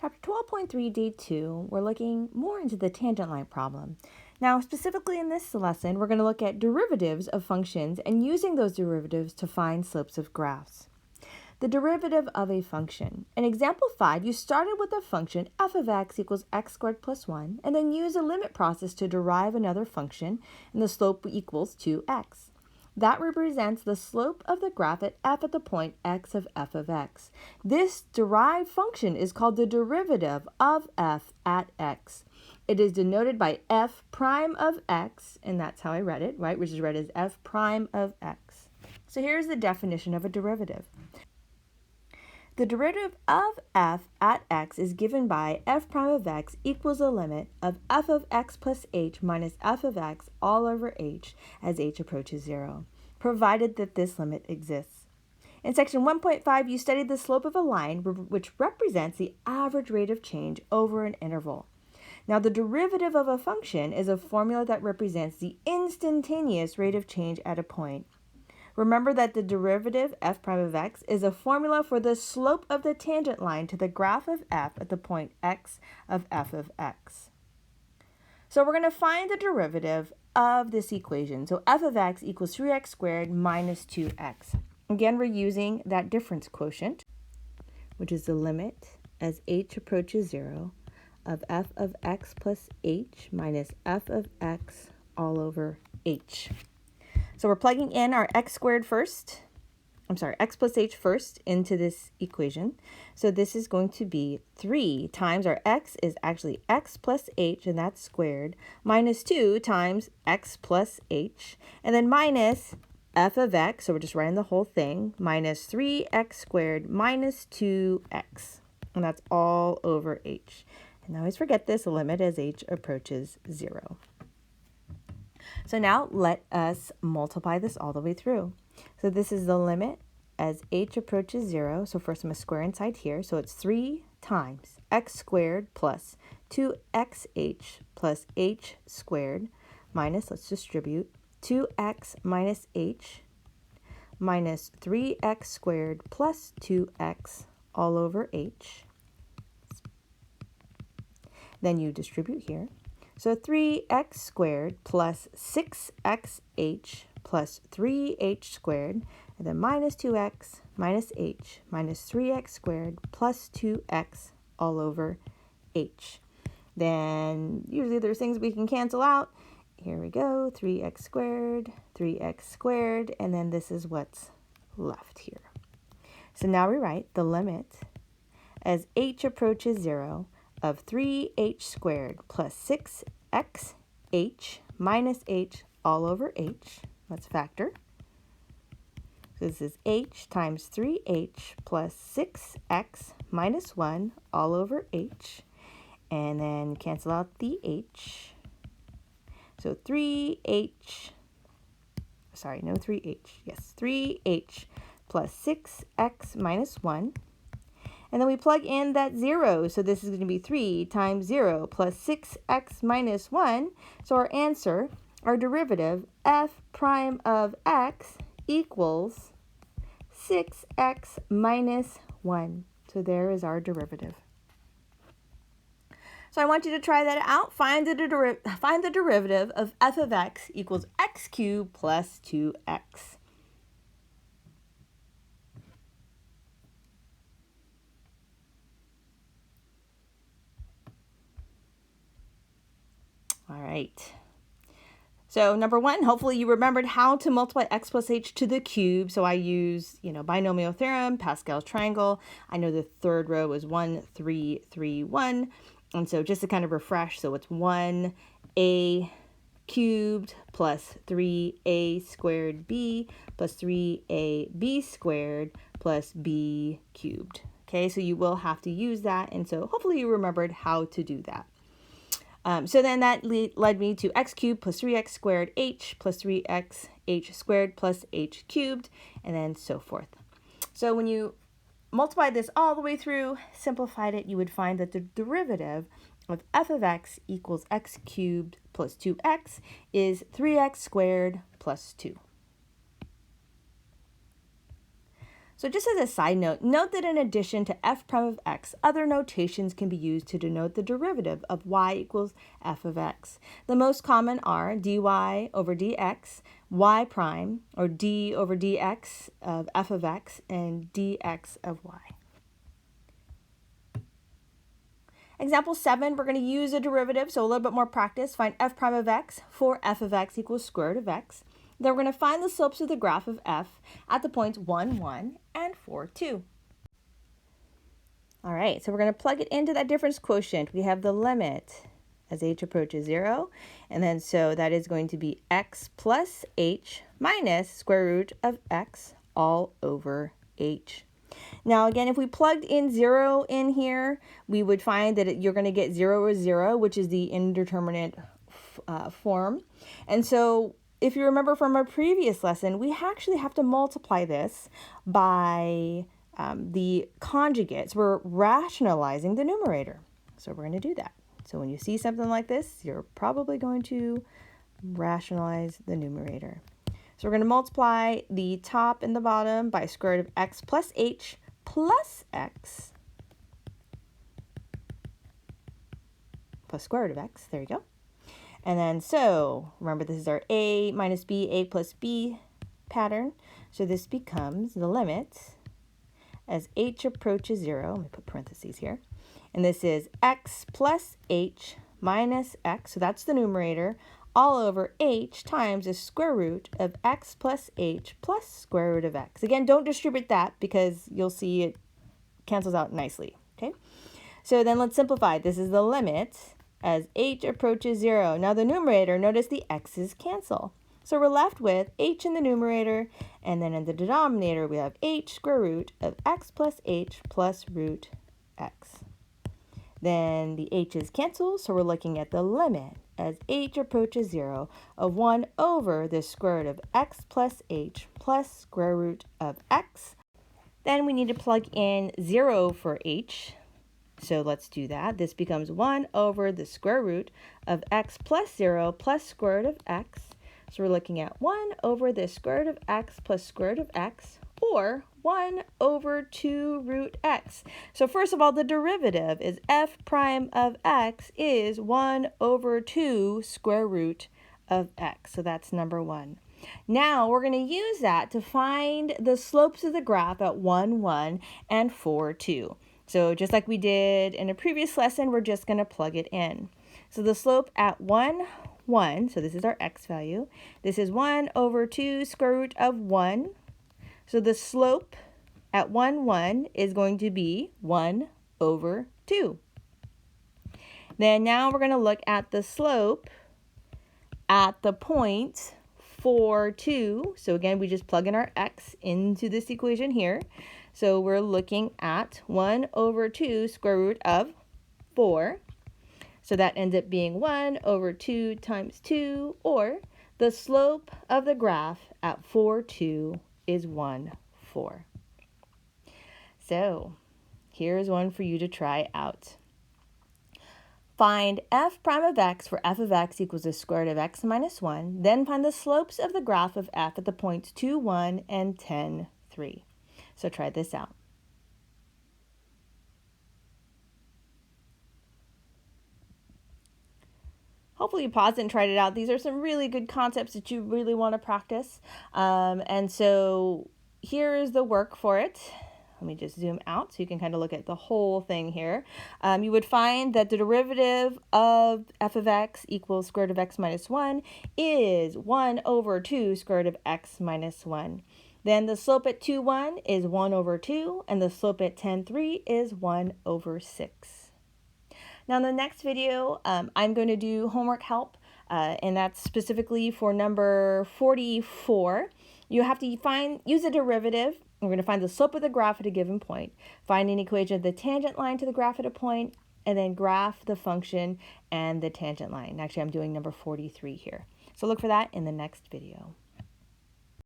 Chapter 12.3, Day 2, we're looking more into the tangent line problem. Now, specifically in this lesson, we're going to look at derivatives of functions and using those derivatives to find slopes of graphs. The derivative of a function. In example 5, you started with a function f of x equals x squared plus 1, and then use a limit process to derive another function, and the slope equals 2x. That represents the slope of the graph at f at the point x of f of x. This derived function is called the derivative of f at x. It is denoted by f prime of x, and that's how I read it, right, which is read as f prime of x. So here's the definition of a derivative. The derivative of f at x is given by f prime of x equals the limit of f of x plus h minus f of x all over h as h approaches 0, provided that this limit exists. In section 1.5, you studied the slope of a line which represents the average rate of change over an interval. Now, the derivative of a function is a formula that represents the instantaneous rate of change at a point. Remember that the derivative f prime of x is a formula for the slope of the tangent line to the graph of f at the point x of f of x. So we're going to find the derivative of this equation. So f of x equals 3x squared minus 2x. Again, we're using that difference quotient, which is the limit as h approaches 0 of f of x plus h minus f of x all over h. So we're plugging in our x plus h first into this equation. So this is going to be 3 times our x is actually x plus h, and that's squared, minus 2 times x plus h, and then minus f of x, so we're just writing the whole thing, minus 3x squared minus 2x, and that's all over h. And always forget this, the limit as h approaches 0. So now let us multiply this all the way through. So this is the limit as h approaches 0. So first I'm going to square inside here. So it's 3 times x squared plus 2xh plus h squared minus, let's distribute, 2x minus h minus 3x squared plus 2x all over h. Then you distribute here. So 3x squared plus 6xh plus 3h squared, and then minus 2x minus h minus 3x squared plus 2x all over h. Then usually there's things we can cancel out. Here we go, 3x squared, and then this is what's left here. So now we write the limit as h approaches 0 of 3h squared plus 6xh minus h all over h. Let's factor. So this is h times 3h plus 6x minus 1 all over h. And then cancel out the h. So 3h plus 6x minus 1. And then we plug in that 0. So this is going to be 3 times 0 plus 6x minus 1. So our answer, our derivative, f prime of x equals 6x minus 1. So there is our derivative. So I want you to try that out. Find the derivative of f of x equals x cubed plus 2x. All right. So number 1, hopefully you remembered how to multiply x plus h to the cube. So I use, binomial theorem, Pascal's triangle. I know the third row is 1, 3, 3, 1. And so just to kind of refresh, so it's 1a cubed plus 3a squared b plus 3ab squared plus b cubed. Okay, so you will have to use that. And so hopefully you remembered how to do that. So then that led me to x cubed plus 3x squared h plus 3x h squared plus h cubed, and then so forth. So when you multiply this all the way through, simplified it, you would find that the derivative of f of x equals x cubed plus 2x is 3x squared plus 2. So just as a side note, note that in addition to f prime of x, other notations can be used to denote the derivative of y equals f of x. The most common are dy over dx, y prime, or d over dx of f of x, and dx of y. Example 7, we're going to use a derivative, so a little bit more practice. Find f prime of x for f of x equals square root of x. Then we're going to find the slopes of the graph of f at the points 1, 1, and 4, 2. All right, so we're going to plug it into that difference quotient. We have the limit as h approaches 0, and then so that is going to be x plus h minus square root of x all over h. Now again, if we plugged in 0 in here, we would find that you're going to get 0 or 0, which is the indeterminate form. And so if you remember from our previous lesson, we actually have to multiply this by the conjugates. We're rationalizing the numerator. So we're going to do that. So when you see something like this, you're probably going to rationalize the numerator. So we're going to multiply the top and the bottom by square root of x plus h plus x plus square root of x. There you go. And then so, remember this is our a minus b, a plus b pattern. So this becomes the limit as h approaches 0. Let me put parentheses here. And this is x plus h minus x, so that's the numerator, all over h times the square root of x plus h plus square root of x. Again, don't distribute that because you'll see it cancels out nicely, okay? So then let's simplify. This is the limit as h approaches 0. Now the numerator, notice the x's cancel. So we're left with h in the numerator, and then in the denominator we have h square root of x plus h plus root x. Then the h's cancel, so we're looking at the limit as h approaches 0 of 1 over the square root of x plus h plus square root of x. Then we need to plug in 0 for h. So let's do that. This becomes 1 over the square root of x plus 0 plus square root of x. So we're looking at 1 over the square root of x plus square root of x, or 1 over 2 root x. So first of all, the derivative is f prime of x is 1 over 2 square root of x. So that's number 1. Now we're going to use that to find the slopes of the graph at 1, 1, and 4, 2. So just like we did in a previous lesson, we're just going to plug it in. So the slope at 1, 1, so this is our x value. This is 1 over 2 square root of 1. So the slope at 1, 1 is going to be 1 over 2. Then now we're going to look at the slope at the point 4, 2. So again, we just plug in our x into this equation here. So we're looking at 1 over 2 square root of 4. So that ends up being 1 over 2 times 2, or the slope of the graph at 4, 2 is 1, 4. So here's one for you to try out. Find f prime of x for f of x equals the square root of x minus 1. Then find the slopes of the graph of f at the points 2, 1, and 10, 3. So try this out. Hopefully you paused it and tried it out. These are some really good concepts that you really want to practice. And so here is the work for it. Let me just zoom out so you can kind of look at the whole thing here. You would find that the derivative of f of x equals square root of x minus 1 is 1 over 2 square root of x minus 1. Then the slope at 2, 1 is 1 over 2, and the slope at 10, 3 is 1 over 6. Now in the next video, I'm going to do homework help, and that's specifically for number 44. You have to use a derivative. We're going to find the slope of the graph at a given point, find an equation of the tangent line to the graph at a point, and then graph the function and the tangent line. Actually, I'm doing number 43 here. So look for that in the next video.